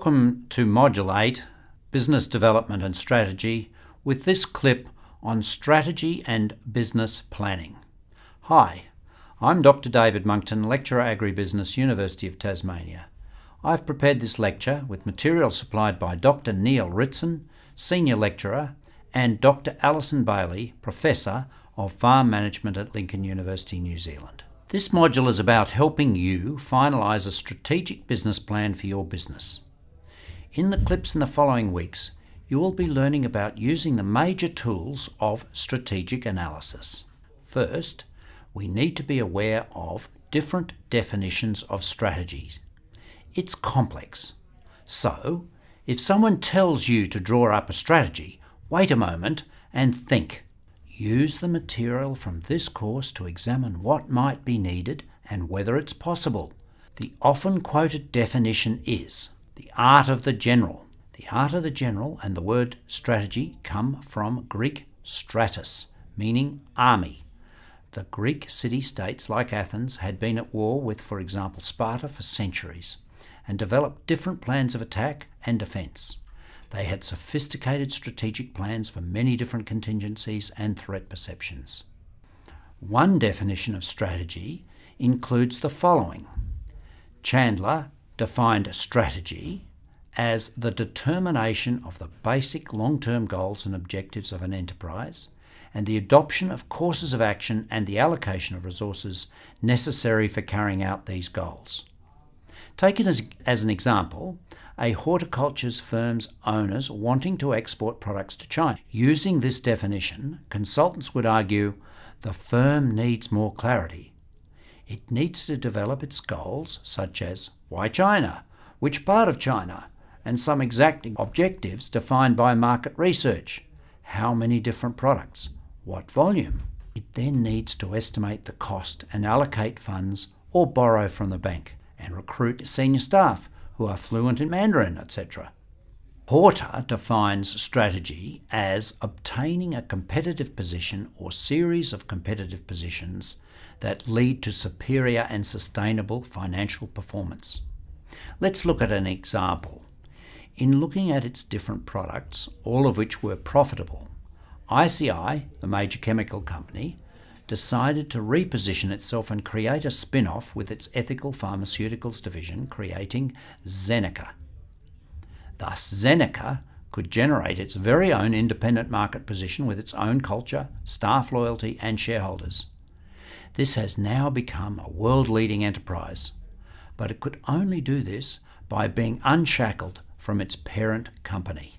Welcome to Module 8, Business Development and Strategy, with this clip on strategy and business planning. Hi, I'm Dr. David Monkton, Lecturer Agribusiness, University of Tasmania. I've prepared this lecture with material supplied by Dr. Neil Ritson, Senior Lecturer, and Dr. Alison Bailey, Professor of Farm Management at Lincoln University, New Zealand. This module is about helping you finalise a strategic business plan for your business. In the clips in the following weeks, you will be learning about using the major tools of strategic analysis. First, we need to be aware of different definitions of strategies. It's complex. So, if someone tells you to draw up a strategy, wait a moment and think. Use the material from this course to examine what might be needed and whether it's possible. The often quoted definition is the art of the general. The art of the general and the word strategy come from Greek stratus, meaning army. The Greek city-states like Athens had been at war with, for example, Sparta for centuries and developed different plans of attack and defence. They had sophisticated strategic plans for many different contingencies and threat perceptions. One definition of strategy includes the following. Chandler defined strategy as the determination of the basic long-term goals and objectives of an enterprise and the adoption of courses of action and the allocation of resources necessary for carrying out these goals. Taken as an example, a horticulture firm's owners wanting to export products to China. Using this definition, consultants would argue the firm needs more clarity. It needs to develop its goals, such as why China, which part of China, and some exact objectives defined by market research. How many different products? What volume? It then needs to estimate the cost and allocate funds or borrow from the bank and recruit senior staff who are fluent in Mandarin, etc. Porter defines strategy as obtaining a competitive position or series of competitive positions that lead to superior and sustainable financial performance. Let's look at an example. In looking at its different products, all of which were profitable, ICI, the major chemical company, decided to reposition itself and create a spin-off with its ethical pharmaceuticals division, creating Zeneca. Thus, Zeneca could generate its very own independent market position with its own culture, staff loyalty, and shareholders. This has now become a world-leading enterprise, but it could only do this by being unshackled from its parent company.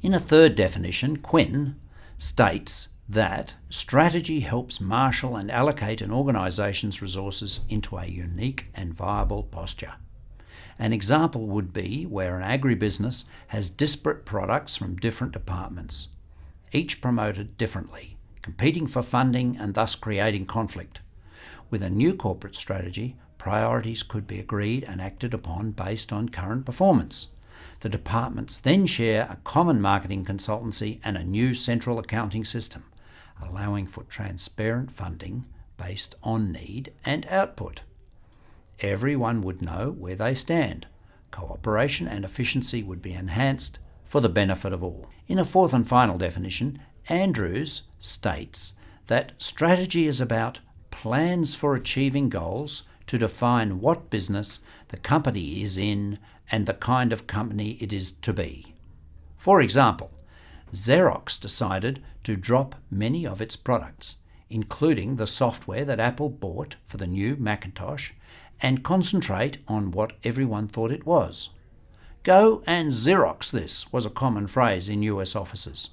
In a third definition, Quinn states that strategy helps marshal and allocate an organisation's resources into a unique and viable posture. An example would be where an agribusiness has disparate products from different departments, each promoted differently, competing for funding and thus creating conflict. With a new corporate strategy, priorities could be agreed and acted upon based on current performance. The departments then share a common marketing consultancy and a new central accounting system, allowing for transparent funding based on need and output. Everyone would know where they stand. Cooperation and efficiency would be enhanced for the benefit of all. In a fourth and final definition, Andrews states that strategy is about plans for achieving goals to define what business the company is in and the kind of company it is to be. For example, Xerox decided to drop many of its products, including the software that Apple bought for the new Macintosh, and concentrate on what everyone thought it was. Go and Xerox this was a common phrase in US offices.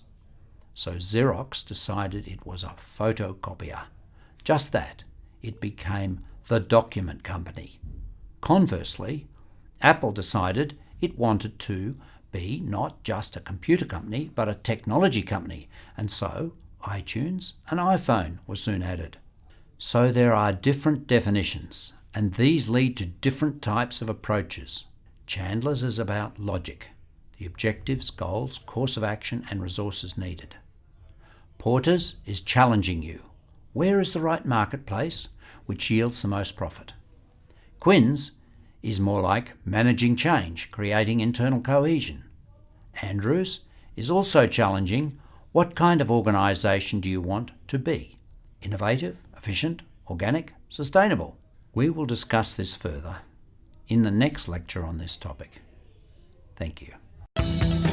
So Xerox decided it was a photocopier. Just that, it became the document company. Conversely, Apple decided it wanted to be not just a computer company, but a technology company, and so iTunes and iPhone were soon added. So there are different definitions, and these lead to different types of approaches. Chandler's is about logic, the objectives, goals, course of action, and resources needed. Porter's is challenging you. Where is the right marketplace which yields the most profit? Quinn's is more like managing change, creating internal cohesion. Andrew's is also challenging, what kind of organisation do you want to be? Innovative, efficient, organic, sustainable? We will discuss this further in the next lecture on this topic. Thank you.